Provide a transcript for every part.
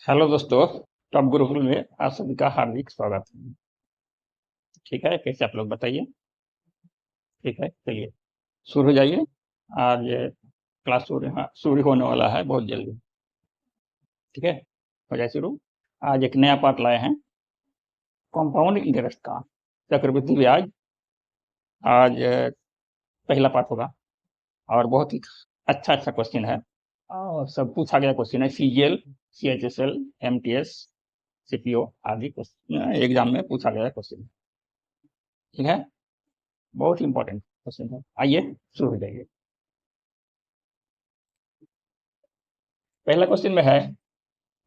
Hello दोस्तों, top Gurukul में आप सभी का हार्दिक स्वागत है। ठीक है, कैसे आप लोग बताइए। ठीक है, चलिए शुरू हो जाइए। आज क्लास शुरू होने वाला है बहुत जल्दी। ठीक है, हो जाए शुरू। आज एक नया पार्ट लाए हैं, कंपाउंड इंटरेस्ट का, चक्रवृद्धि ब्याज। आज पहला पार्ट होगा और बहुत ही अच्छा क्वेश्चन है और सब पूछा गया क्वेश्चन है। सीजीएल, सीएचएसएल, एमटीएस, सीपीओ आदि एग्जाम में पूछा गया क्वेश्चन। ठीक है, बहुत ही इंपॉर्टेंट क्वेश्चन है। आइए शुरू हो जाइए। पहला क्वेश्चन में है,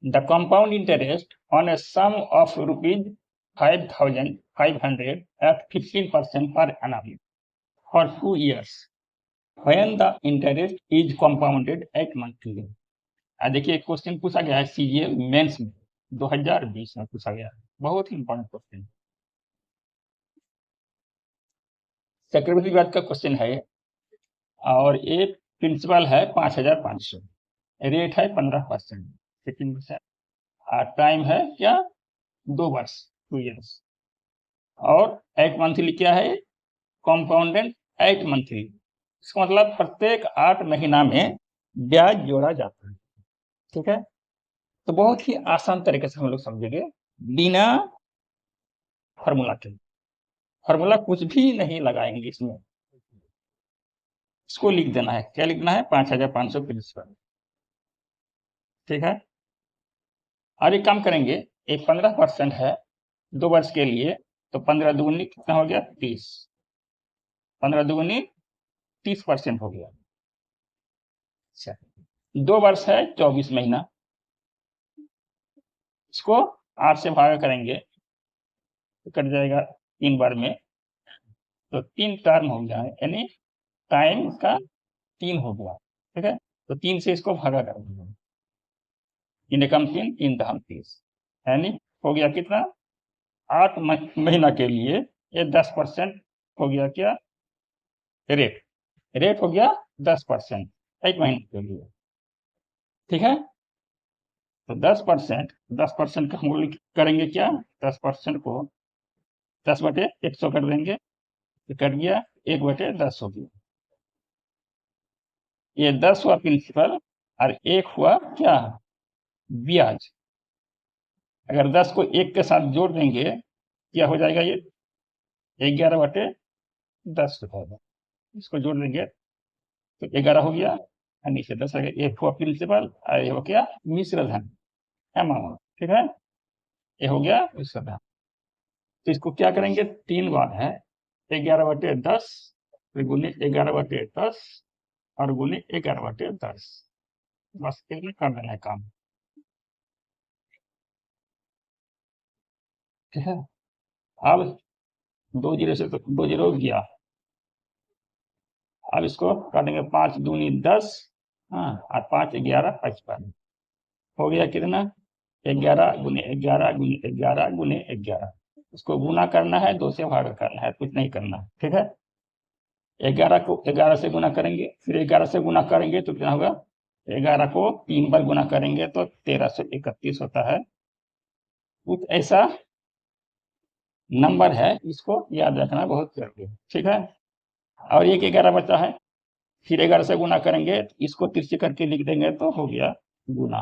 the compound interest on a sum of rupees 5,500 at 15% per annum for 2 years when the interest is compounded at monthly। देखिए क्वेश्चन पूछा गया है सीजीएल मेंस में 2020 में पूछा गया है, बहुत ही इंपॉर्टेंट क्वेश्चन। चक्रवृद्धि ब्याज का क्वेश्चन है और एक प्रिंसिपल है 5,500, रेट है 15%, 15%, टाइम है क्या 2 वर्ष, 2 इयर्स, और 8 मंथली क्या है, कॉम्पाउंडेड 8 मंथली। इसका मतलब प्रत्येक 8 महीना में ब्याज जोड़ा जाता है। ठीक है, तो बहुत ही आसान तरीके से हम लोग समझेंगे बिना फॉर्मूला के। फॉर्मूला कुछ भी नहीं लगाएंगे इसमें, इसको लिख देना है। क्या लिखना है, 5,500 प्रिंसिपल। ठीक है, और एक काम करेंगे, एक 15% है 2 वर्ष के लिए, तो 15 दूनी कितना हो गया 30, 15 दूनी 30% हो गया। अच्छा, 2 वर्ष है 24 महीना, इसको 8 से भागा करेंगे तो कट जाएगा 3 बार में, तो 3 टर्म हो गया है, यानी टाइम का 3 हो गया। ठीक है, तो 3 से इसको भागा करेंगे, 3 एकम 3, 3 दहम 30, यानी हो गया कितना, 8 महीना के लिए ये 10% हो गया। क्या रेट, रेट हो गया 10% 1 महीने के लिए। ठीक है, तो 10% का हम लोग करेंगे क्या, 10% को 10/100 कर देंगे, तो कट गया 1/10 हो गया। ये 10 हुआ प्रिंसिपल और 1 हुआ क्या ब्याज। अगर 10 को 1 के साथ जोड़ देंगे क्या हो जाएगा, ये 11/10 हो जाएगा। इसको जोड़ देंगे तो 11 हो गया और नीचे 10 आ गया। 1 हुआ प्रिंसिपल और ये हो गया मिश्र धन अमाउंट। ठीक है, ये हो गया मिश्र धन। तो इसको क्या करेंगे, 3 बार है, 11/10 गुने 11/10 और गुने 11/10, बस इतना कर देना है काम। ठीक है, अब 2 जीरो से तो 2 जीरो गया, अब इसको काटेंगे 5 दूनी 10, हाँ, और 5 11 55 हो गया कितना, 11 गुने 11 गुने 11 गुने 11। इसको गुना करना है, 2 से भाग करना है, कुछ नहीं करना। ठीक है, 11 को 11 से गुना करेंगे, फिर 11 से गुना करेंगे तो कितना होगा, 11 को 3 बार गुना करेंगे तो 1331 होता है। कुछ ऐसा नंबर है, इसको याद रखना बहुत जरूरी है। ठीक है, और एक 11 बचा है, फिर 11 से गुना करेंगे, इसको तिरछे करके लिख देंगे तो हो गया गुना।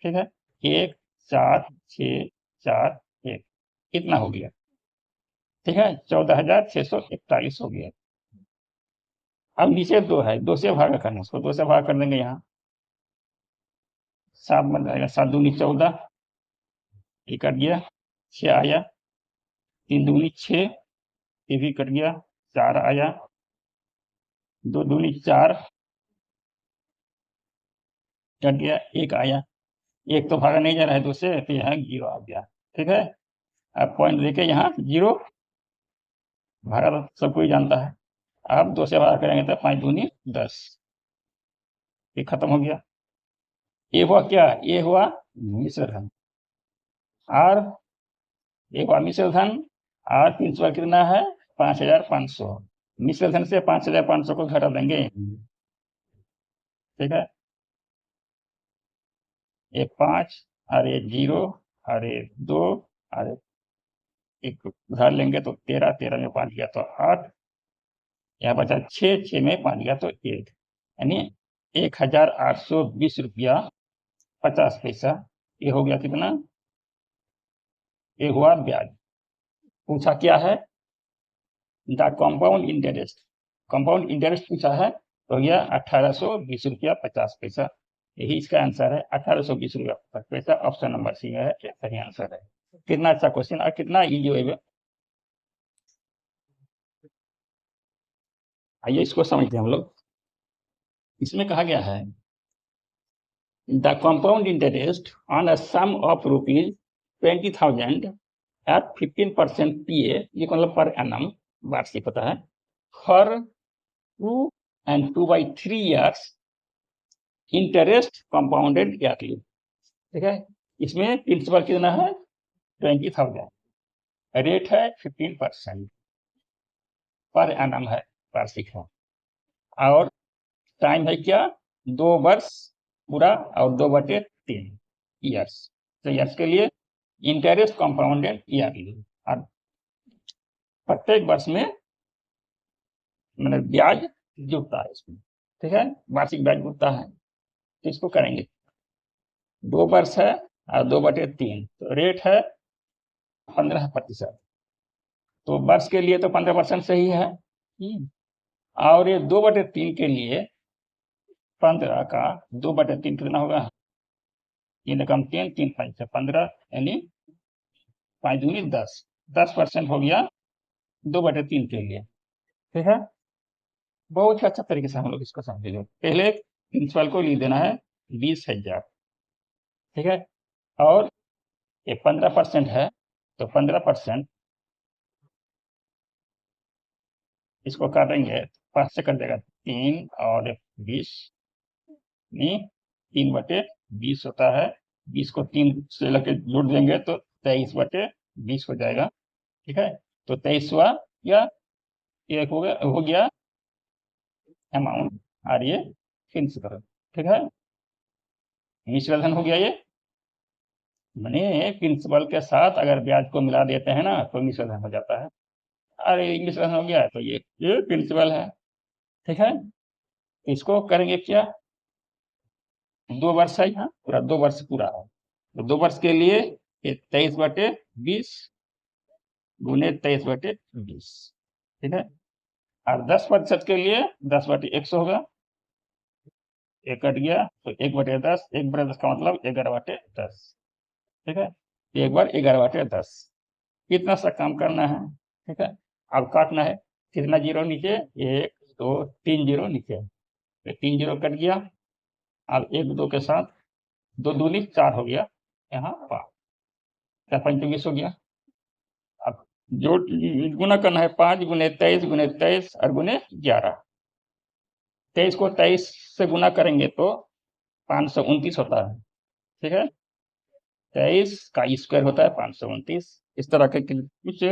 ठीक है, 1 4 6 4 1 कितना हो गया, ठीक है, 14,641 हो गया। अब नीचे 2 है, 2 से भागा करना, उसको 2 से भागा कर देंगे, यहाँ 7 बन जाएगा, 7 दूनी 14, ये कट गया, 6 आया, 3 दूनी 6, ये भी कट गया, 4 आया, 2 दूनी 4 कट गया, 1 आया, 1 तो भागा नहीं जा रहा है 2 से, तो यहाँ 0 आ गया। ठीक है, अब पॉइंट देके यहाँ 0 भागा तो सब कोई जानता है। अब 2 से भागा करेंगे तो 5 दूनी 10, ये खत्म हो गया। ये हुआ क्या, ये हुआ मिश्र धन, और ये हुआ मिश्र धन, और प्रिंसिपल कितना है 5,500। मिश्र धन से 5,500 को घटा देंगे। ठीक है, ये 5 अरे 0, अरे 2, अरे एक उधार लेंगे तो 13, 13 में 5 गया तो 8, यहाँ बचा 6, 6 में 5 गया तो 1, यानी 1820 रुपया 50 पैसा। ये हो गया कितना? ये हुआ ब्याज। पूछा क्या है? The compound interest, compound interest पूछा है, तो यह 1820 रुपया 50 पैसा। यही इसका आंसर है, 1820 रुपया 50 पैसा। ऑप्शन नंबर सी है सही आंसर है। कितना अच्छा क्वेश्चन और कितना इजी है। आइए इसको समझते हैं हम लोग। इसमें कहा गया है the compound interest on a sum of ₹20,000 at 15% PA, ये मतलब पर एनम, वार्षिक होता है, for 2 and 2/3 years, interest compounded yearly. ठीक है, इसमें प्रिंसिपल कितना है? 20,000, रेट है 15%, पर एनम है, वार्षिक है, और टाइम है क्या? 2 वर्ष पूरा और 2/3 ईयर्स। तो ईयर्स के लिए इंटरेस्ट कंपाउंडेड ईयरली, और प्रत्येक वर्ष में मतलब ब्याज जुड़ता है इसमें। ठीक है, वार्षिक ब्याज जुड़ता है। तो इसको करेंगे, 2 वर्ष है और 2/3, तो रेट है 15%। तो वर्ष के लिए तो 15% सही है। और ये 2/3 के लिए 15 का 2/3 कितना होगा? 3 कम 3, 3 5 15, यानी 5 दूनी 10, 10% हो गया 2/3 के लिए। ठीक है, बहुत ही अच्छा तरीके से हम लोग इसको समझेंगे। पहले प्रिंसिपल को लिख देना है 20,000। ठीक है, और ये 15% है, तो 15% इसको काटेंगे, 5 से कट जाएगा 3 और 20, नहीं 3/20 होता है। 20 को 3 से लेके जोड़ देंगे तो 23/20 हो जाएगा। ठीक है, तो 23वां या एक हो गया अमाउंट, और ये प्रिंसिपल। ठीक है, मिश्र धन हो गया ये, मैंने प्रिंसिपल के साथ अगर ब्याज को मिला देते हैं ना तो मिश्र धन हो जाता है। अरे इंग्लिश धन हो गया, तो ये प्रिंसिपल है। ठीक है, इसको करेंगे क्या? 2 वर्ष है, यहाँ पूरा 2 वर्ष पूरा है, तो 2 वर्ष के लिए 23/20 गुने 23/20। ठीक है, और 10% के लिए 10/100 होगा, एक कट गया तो 1/10, 1/10 का मतलब 11/10। ठीक है, एक बार 11/10, इतना सा काम करना है। ठीक है, अब काटना है, कितना जीरो नीचे? 1 2 3 जीरो नीचे, 3 जीरो कट गया, अब 1 2 के साथ 2 दूनी 4 हो गया, यहाँ 5, 4×5 = 20 हो गया। अब जो गुना करना है, 5 गुने 23 गुने 23 और गुने 11। 23 को 23 से गुना करेंगे तो 529 होता है। ठीक है, 23 का स्क्वायर होता है 529। इस तरह के कुछ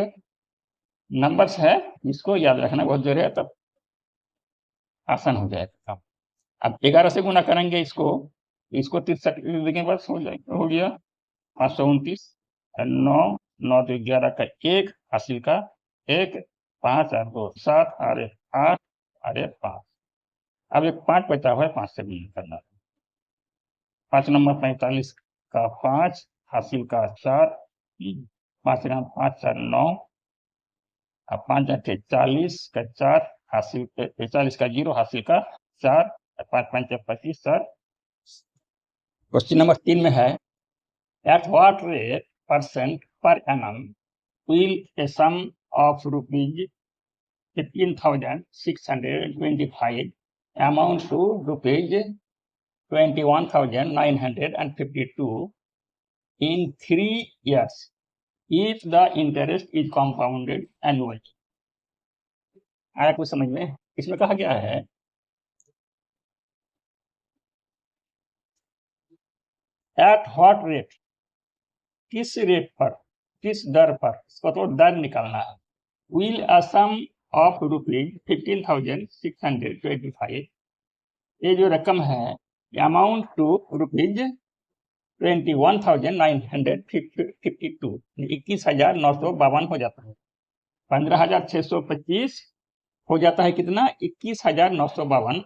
नंबर्स है, इसको याद रखना बहुत जरूरी है, तब आसान हो जाएगा काम। अब 11 से गुना करेंगे इसको 63 के पास हो गया 529, 9 9 तो 11 का 1 हासिल का 1, 5 और 2 7 और 1 8 और 1 5। अब एक 5 बचा हुआ है, 5 से गुना करना। 5 नंबर 45 का 5 हासिल का 4, 5 ग्राम 5 4 9, अब 5 8 40 का 4 हासिल 40 का 0 हासिल का 4, 5 5 25 4। क्वेश्चन नंबर 3 में है at what rate % per annum will a sum of ₹15,625 amount to ₹21,952 in 3 years if the interest is compounded annually? आया कुछ समझ में? इसमें कहा गया है एट व्हाट रेट, किस रेट पर, किस दर पर, इसको तो दर निकालना है। विल अ सम ऑफ ₹15,625, ये जो रकम है, अमाउंट टू 21,952, 21,952 हो जाता है। 15,625 हो जाता है कितना? 21,952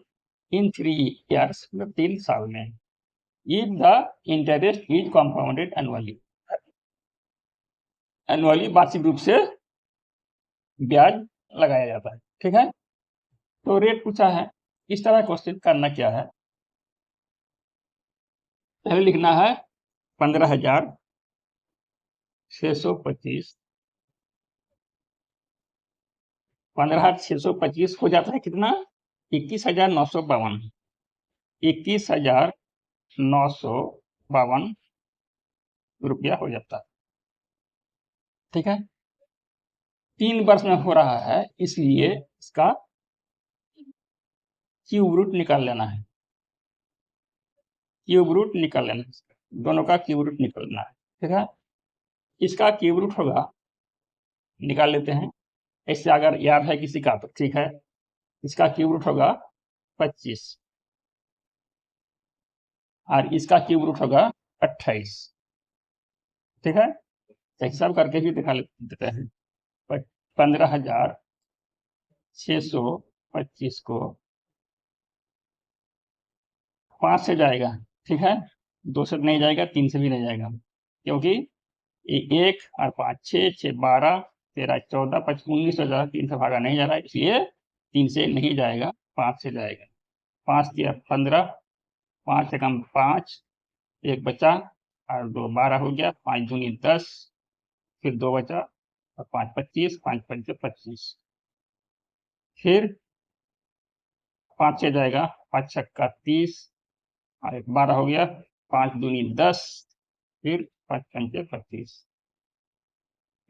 इन 3 ईयर्स, मतलब 3 साल में। If the interest is compounded annually, annually वार्षिक रूप से ब्याज लगाया जाता है। ठीक है, तो रेट पूछा है। इस तरह क्वेश्चन करना क्या है, पहले लिखना है 15,625, 15,625 हो जाता है कितना? 21,952, 21,952 रुपया हो जाता है। ठीक है, 3 वर्ष में हो रहा है, इसलिए इसका क्यूब रूट निकाल लेना है। क्यूब रूट निकाल लेना है, दोनों का क्यूब रूट निकालना है। ठीक है, इसका क्यूब रूट होगा, निकाल लेते हैं। इससे अगर याद है किसी का तो ठीक है। इसका क्यूब रूट होगा 25 और इसका क्यूब रूट होगा 28। ठीक है, तो हिसाब करके भी दिखा देते हैं। 15,625 को 5 से जाएगा। ठीक है, 2 से नहीं जाएगा, 3 से भी नहीं जाएगा, क्योंकि 1 और 5 6 6 12 13 14 25 19 हो जाएगा, 3 से भागा नहीं जा रहा है, इसलिए 3 से नहीं जाएगा, 5 से जाएगा। 5 दिया 15, 5 से कम 5, 1 बचा और 2 12 हो गया, 5 दूनी 10, फिर 2 बचा और 5 25, 5 पंचे 25, फिर 5 से जाएगा, 5 छक्का 30 और 1 12 हो गया, 5 दूनी 10, फिर 5 पंचे 25,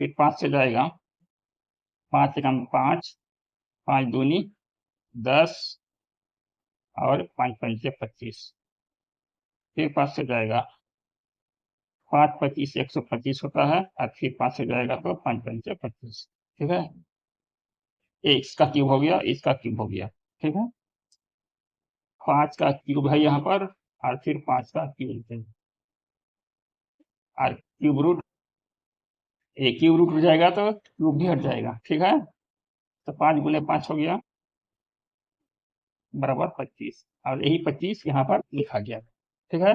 फिर 5 से जाएगा, 5 से कम 5, 5 दूनी 10 और 5 पंचे 25, फिर 5 से जाएगा, 5 25 125 होता है और फिर 5 से जाएगा तो 5 पंचे 25। ठीक है, इसका क्यूब हो गया, इसका क्यूब हो गया। ठीक है, 5 का क्यूब है यहाँ पर और फिर 5 का क्यूब है और क्यूब रूट, एक क्यूब रूट हो जाएगा तो क्यूब भी हट जाएगा। ठीक है, तो 5 गुने 5 हो गया बराबर 25 और यही 25 यहाँ पर लिखा गया। ठीक है,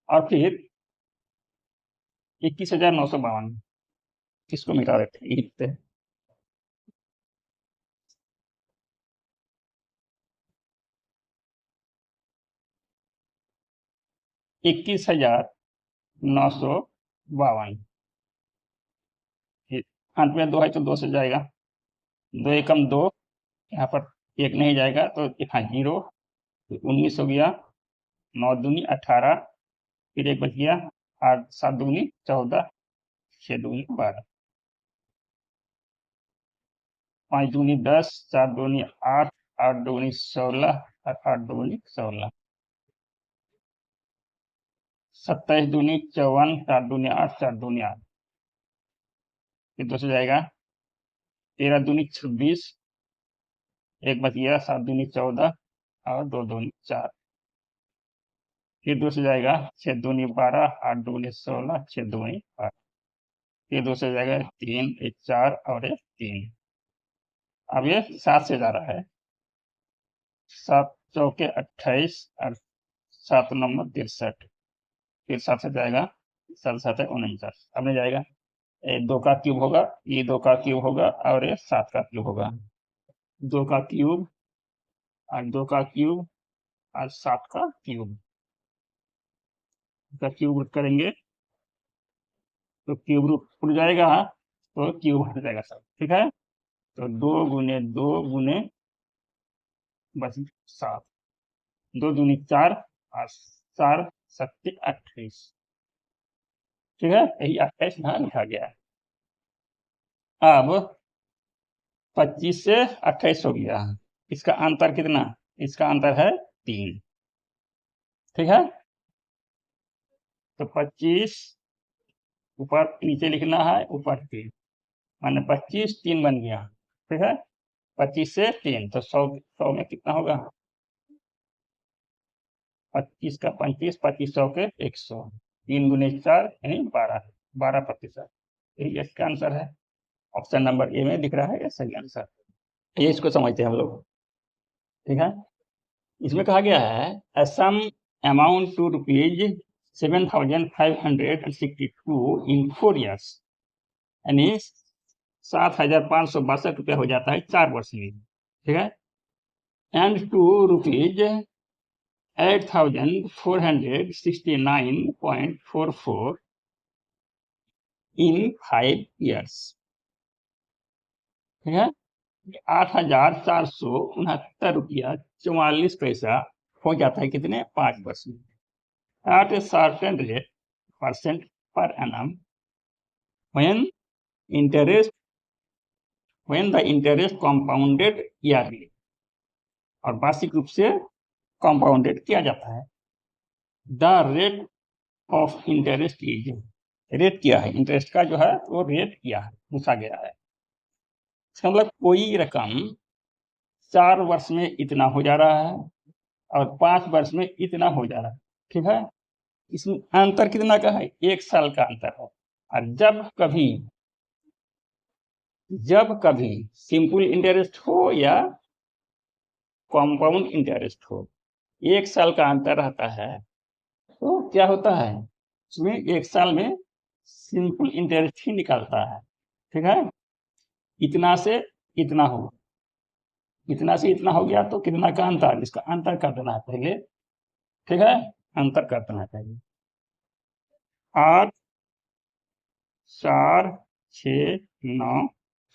और फिर 21,952 इसको मिटा देते हैं, लिखते हैं 21,952, अंत में 2 है तो 2 से जाएगा, 2 एकम 2, यहाँ पर 1 नहीं जाएगा तो यहाँ 0, 19 हो गया, 9 दूनी 18, फिर 1 बच गया, 8 7 दूनी 14, 6 दूनी 12, 5 दूनी 10, 4 दूनी 8, 8 दूनी 16 और 8 दूनी 16, 27 दूनी 54, 4 दूनी 8, 4 दूनी 8, फिर 2 से जाएगा, 13 दूनी 26, 1 बच गया, 7 दूनी 14 और 2 दूनी 4, फिर 2 से जाएगा, 6 दूनी 12, 8 दूनी 16, 6 दूनी 12, फिर 2 से जाएगा, 3 1 4 और 1 3। अब ये 7 से जा रहा है, 7 चौके 28 और 7 नंबर 63, फिर 7 से जाएगा, 7 7 49, अब नहीं जाएगा, 2 का क्यूब होगा, ये 2 का क्यूब होगा और ये 7 का क्यूब होगा, 2 का क्यूब और 2 का क्यूब और 7 का क्यूब, इसका क्यूब रूट करेंगे तो क्यूब रूट उड़ जाएगा, तो क्यूब हट जाएगा सब। ठीक है, तो 2 गुने 2 गुने बस 7, 2 दूनी 4 और 4 7 28। ठीक है, यही 28 यहाँ लिखा गया है। अब 25 से 28 हो गया, इसका अंतर कितना? इसका अंतर है 3। ठीक है, तो 25 ऊपर नीचे लिखना है, ऊपर 3 माने 25 3 बन गया। ठीक है, 25 से 3 तो 100 में कितना होगा? 25 का 25, 2500 के 100, 3 गुने 4 यानी 12%। यही इसका आंसर है। ऑप्शन नंबर ए में दिख रहा है ये सही आंसर। ये इसको समझते हैं हम लोग। ठीक है, इसमें कहा गया है sum amount to rupees 7,562 in 4 years, यानी 7,562 रुपया हो जाता है 4 वर्ष में। ठीक है, and to rupees 8,469.44 in 5 years. ठीक है, 8,469 रुपया 44 पैसा हो जाता है कितने 5 वर्ष में, at a certain rate percent पर annum when the interest compounded yearly, और वार्षिक रूप से कंपाउंडेड किया जाता है। The rate of interest is, rate किया है इंटरेस्ट का जो है वो रेट किया है, पूछा गया है। इसका मतलब कोई रकम 4 वर्ष में इतना हो जा रहा है और 5 वर्ष में इतना हो जा रहा है। ठीक है, इसमें अंतर कितना का है, 1 साल का अंतर है। और जब कभी सिंपल इंटरेस्ट हो या कंपाउंड इंटरेस्ट हो, 1 साल का अंतर रहता है, तो क्या होता है इसमें 1 साल में सिंपल इंटरेस्ट ही निकलता है। ठीक है, इतना से इतना हो, इतना से इतना हो गया तो कितना का अंतर, इसका अंतर कर देना है पहले। ठीक है, अंतर कर देना है पहले। 8, 4, 6, 9,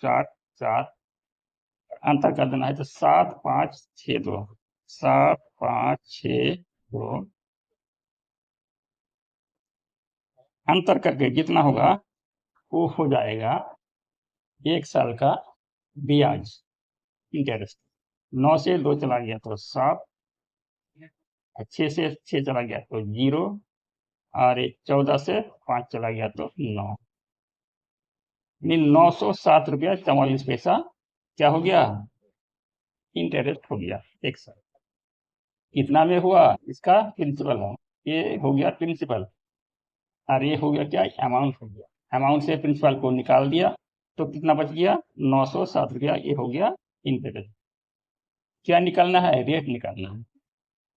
4, 4 अंतर कर देना है तो 7, 5, 6, 2, 7, 5, 6, 2 अंतर करके जितना होगा वो हो जाएगा 1 साल का ब्याज इंटरेस्ट। 9 से 2 चला गया तो 7, 6 से 6 चला गया तो 0, और 14 से 5 चला गया तो 9, 907 रुपया 44 पैसा क्या हो गया, इंटरेस्ट हो गया 1 साल। कितना में हुआ, इसका प्रिंसिपल है, ये हो गया प्रिंसिपल, और ये हो गया क्या, अमाउंट हो गया। अमाउंट से प्रिंसिपल को निकाल दिया तो कितना बच गया, 907 रुपया, ये हो गया इंटरेस्ट। क्या निकालना है, रेट निकालना है,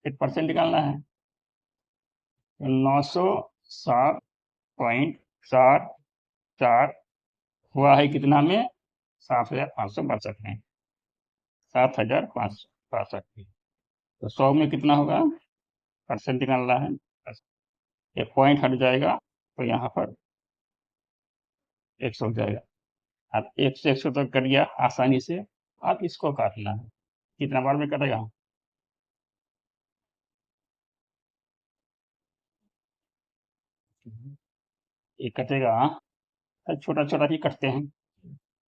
8% निकालना है। 907.44 हुआ है कितना में, 7,562 में, 7,562। तो 100 में कितना होगा, परसेंट निकालना है, एक पॉइंट हट जाएगा तो यहाँ पर 100 हो जाएगा। अब 1 से 100 तक कट गया आसानी से। अब इसको काटना है, कितना बार में कटेगा, ये कटेगा, छोटा छोटा ही कटते हैं।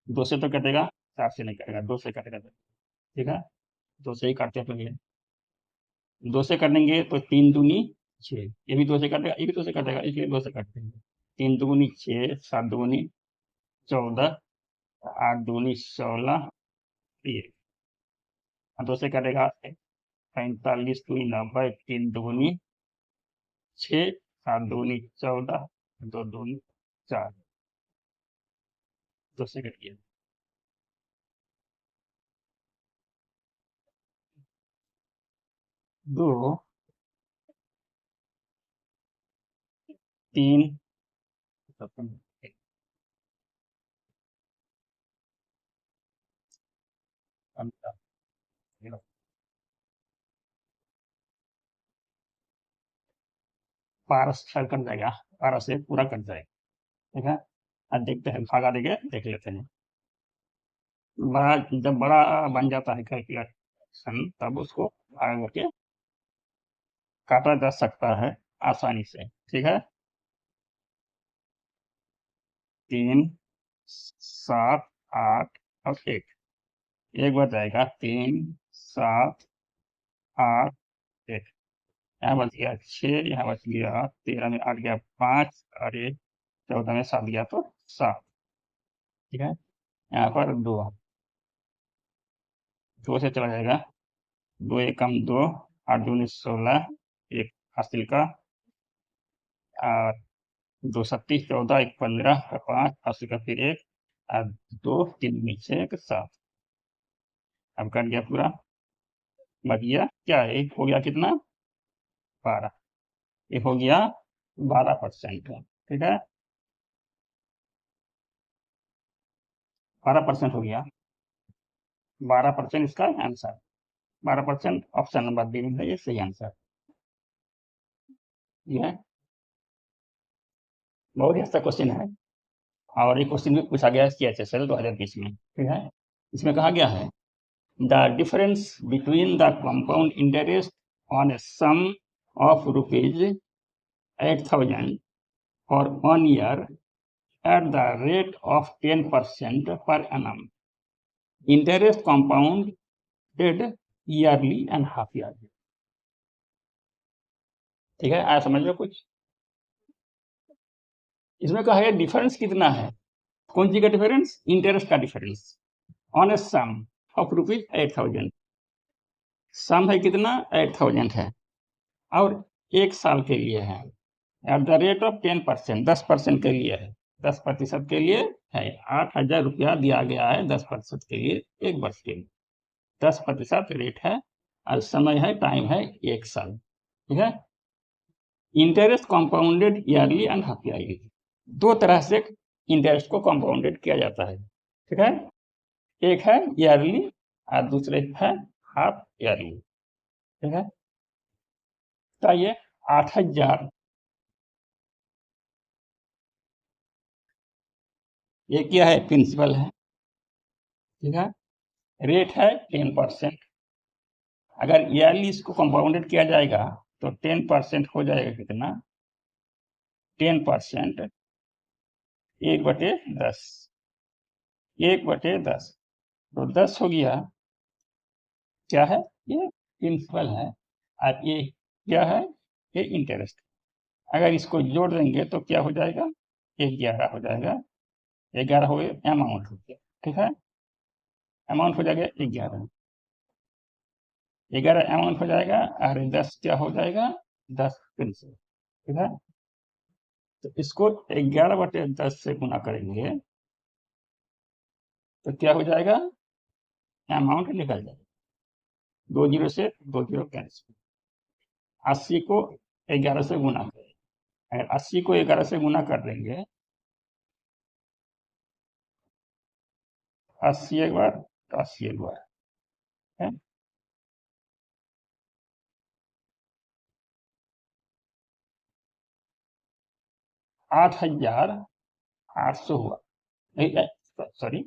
2 से तो कटेगा, 4 से नहीं कटेगा, 2 से कटेगा। ठीक है, 2 से ही काटते हैं पहले। 2 से कटेंगे तो 3 दूनी 6, ये भी 2 से कटेगा, ये भी 2 से कटेगा, इसलिए 2 से काटते हैं। 3 दूनी 6, 7 दूनी 14, 8 दूनी 16, ये 2 से कटेगा 45 दूनी 90, 3 दूनी 6, 7 दूनी 14, 2 दूनी 4, 2 से कट गया। दो, 3, बारह से कट जाएगा, 12 से पूरा कट जाएगा। ठीक है, अब देखते हैं, भागा देके देख लेते हैं। बड़ा, जब बड़ा बन जाता है कैलकुलेशन तब उसको भागा करके काटा जा सकता है आसानी से। ठीक है, 3, 7, 8 और 1, एक बार जाएगा 3, 7, 8, 1, यहाँ बच गया 6, यहाँ बच गया 13 में 8 गया 5, और ये 14 में 7 गया तो 7। ठीक है, यहाँ पर 2 से चला जाएगा, 2 एकम 2, 8 दूनी 16, एक हासिल का, और 2 37 14 1 15 5 हासिल का, फिर एक और 2 3 नीचे एक 7। अब कट गया पूरा, बच गया क्या है, एक हो गया कितना 12, ये हो गया 12%। ठीक है, 12% हो गया, 12% इसका आंसर, 12% ऑप्शन नंबर बी में है, ये सही आंसर। ये है, बहुत ही अच्छा क्वेश्चन है, और ये क्वेश्चन भी पूछा गया है CHSL 2020 में। ठीक है, इसमें कहा गया है the difference between the compound interest on a sum of rupees 8,000 for 1 year at the rate of 10% per annum. Interest compounded yearly and half yearly. ठीक है, आया समझ लो कुछ। इसमें कहा है डिफरेंस कितना है, कौन सी का डिफरेंस, इंटरेस्ट का difference on a sum of rupees 8,000, sum है कितना 8,000 है, और 1 साल के लिए है, एट द रेट ऑफ 10%, 10% के लिए है, 10% के लिए है, 8,000 रुपया दिया गया है 10% के लिए, 1 वर्ष के लिए, 10% रेट है, और समय है, टाइम है 1 साल। ठीक है, interest compounded yearly and half yearly, 2 तरह से इंटरेस्ट को कॉम्पाउंडेड किया जाता है। ठीक है, एक है ईयरली और दूसरे है हाफ ईयरली। ठीक है, तो ये 8,000, ये क्या है, प्रिंसिपल है। ठीक है, रेट है 10%, अगर ईयरली इसको कंपाउंडेड किया जाएगा तो 10% हो जाएगा कितना, 10% 1/10, 1/10, तो 10 हो गया, क्या है, ये प्रिंसिपल है, और ये क्या है, ये इंटरेस्ट। अगर इसको जोड़ देंगे तो क्या हो जाएगा, 11 हो जाएगा, 11 हो गया, अमाउंट हो गया। ठीक है, अमाउंट हो जाएगा 11, 11 अमाउंट हो जाएगा, और 10 क्या हो जाएगा, 10 प्रिंसिपल। ठीक है, तो इसको 11/10 से गुना करेंगे तो क्या हो जाएगा, अमाउंट निकल जाएगा, 2 जीरो से 2 जीरो कैंसिल, 80 को 11 से गुना करें, अगर 80 को 11 से गुना कर देंगे, 80 एक बार तो 80 एक बार है, 8,800 हुआ, सॉरी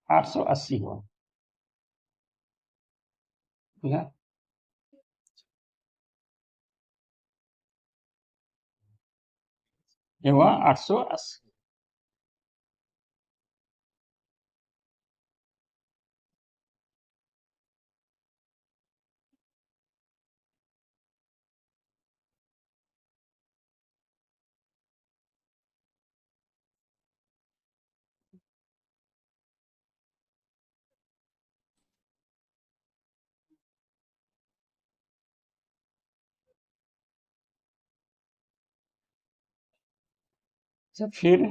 880 हुआ। ठीक है, ये हुआ 880। अच्छा, फिर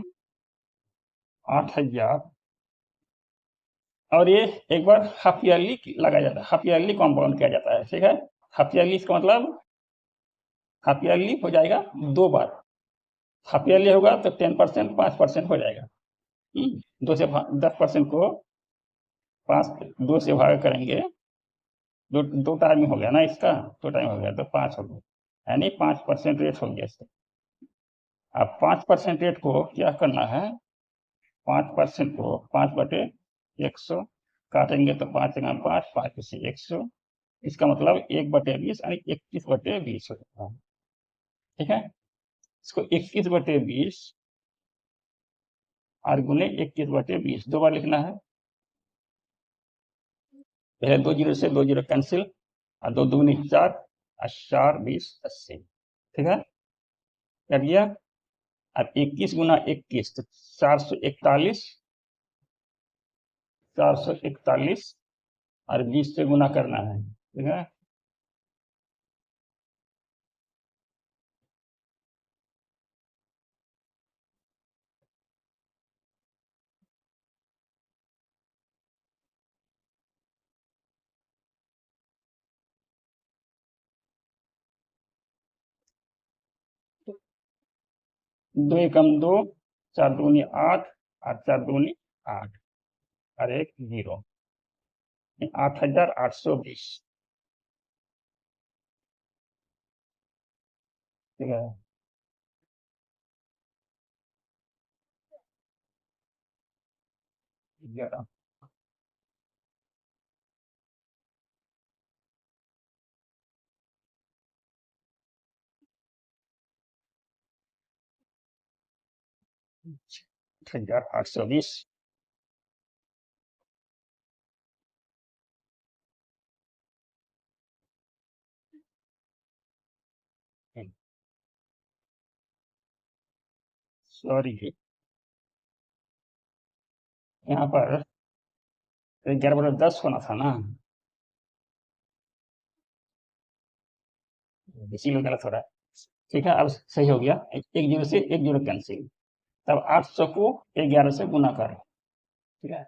8,000, और ये एक बार हाफ ईयरली लगाया जाता है, हाफ ईयरली कंपाउंड किया जाता है। ठीक है, हाफ ईयरली इसका मतलब हाफ ईयरली हो जाएगा 2 बार, हाफ ईयरली होगा तो 10% 5% हो जाएगा। 2 से 10% को 2 से भाग करेंगे, दो टाइम हो गया ना इसका, 2 टाइम हो गया तो 5 हो गया, यानी 5% रेट हो गया इसका। अब 5% रेट को क्या करना है, 5% को 5/100 काटेंगे तो 5 जगह 5, 5 से 100, इसका मतलब 1/20 यानी 21/20 हो जाता है। ठीक है, इसको 21/20 और गुने 21/20 2 बार लिखना है, पहले 2 जीरो से 2 जीरो कैंसिल, और 2 दूनी 4, और 4 20 80। ठीक है, कर दिया, अब 21 गुना 21 तो 441, 441 और 20 से गुना करना है। ठीक है, 2 एकम 2, 4 दूनी 8, 8 4 दूनी 8 और 1 0, 8820। ठीक है, ग्यारह 8820। सॉरी, यहाँ पर 11 बटा 10 होना था ना, इसीलिए गलत हो रहा है। ठीक है, अब सही हो गया। एक जीरो से एक जीरो कैंसिल, तब 800 को 11 से गुना कर। ठीक है,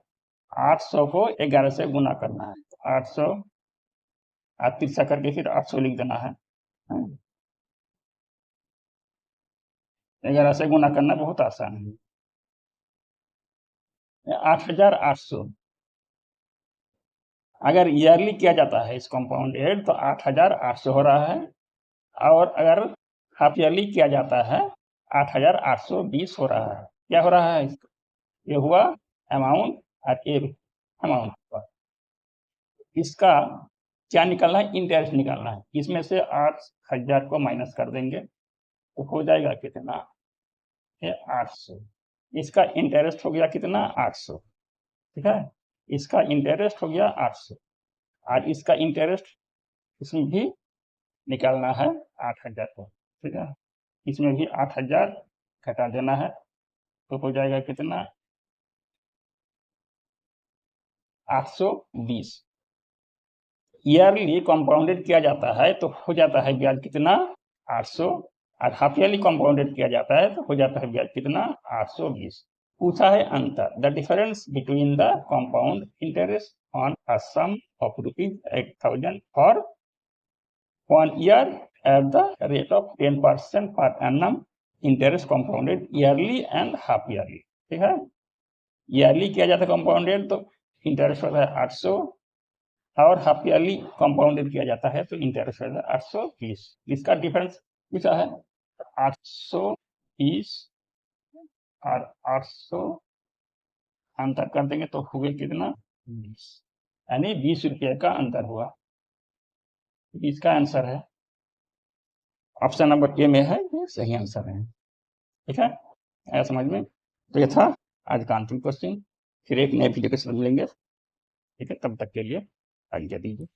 800 को 11 से गुना करना है, तो 800 आप तिरछा करके फिर 800 लिख देना है। 11 से गुना करना बहुत आसान है। 8800 अगर ईयरली किया जाता है इस कंपाउंडेड तो 8800 हो रहा है, और अगर हाफ ईयरली किया जाता है 8820 हो रहा है। क्या हो रहा है? ये हुआ अमाउंट और ये अमाउंट हुआ। इसका क्या निकालना है? इंटरेस्ट निकालना है। इसमें से 8000 को माइनस कर देंगे तो हो जाएगा कितना? 800। इसका इंटरेस्ट हो गया कितना? 800। ठीक है, इसका इंटरेस्ट हो गया 800, और इसका इंटरेस्ट इसमें भी निकालना है 8000 को। ठीक है, इसमें भी 8000 घटा देना है तो हो जाएगा कितना? 820। ईयरली कंपाउंडेड किया जाता है तो हो जाता है ब्याज कितना? 800, और हाफ ईयरली कंपाउंडेड किया जाता है तो हो जाता है ब्याज कितना? 820। पूछा है अंतर, the difference between the compound interest on a sum of ₹8000 for 1 year at the rate of 10% per annum, interest compounded yearly and half yearly. ठीक है, ईयरली किया जाता है कंपाउंडेड तो इंटरेस्ट होता है 800, और हाफ ईयरली कंपाउंडेड किया जाता है तो इंटरेस्ट होता है 820। इसका डिफरेंस पूछा है, 820 और 800 अंतर कर देंगे तो हुए कितना? 20, यानी 20 रुपये का अंतर हुआ। इसका आंसर है ऑप्शन नंबर ए में है, ये सही आंसर है। ठीक है, आया समझ में? तो ये था आज का अंतिम क्वेश्चन। फिर एक नए वीडियो के साथ मिलेंगे। ठीक है, तब तक के लिए आज्ञा दीजिए।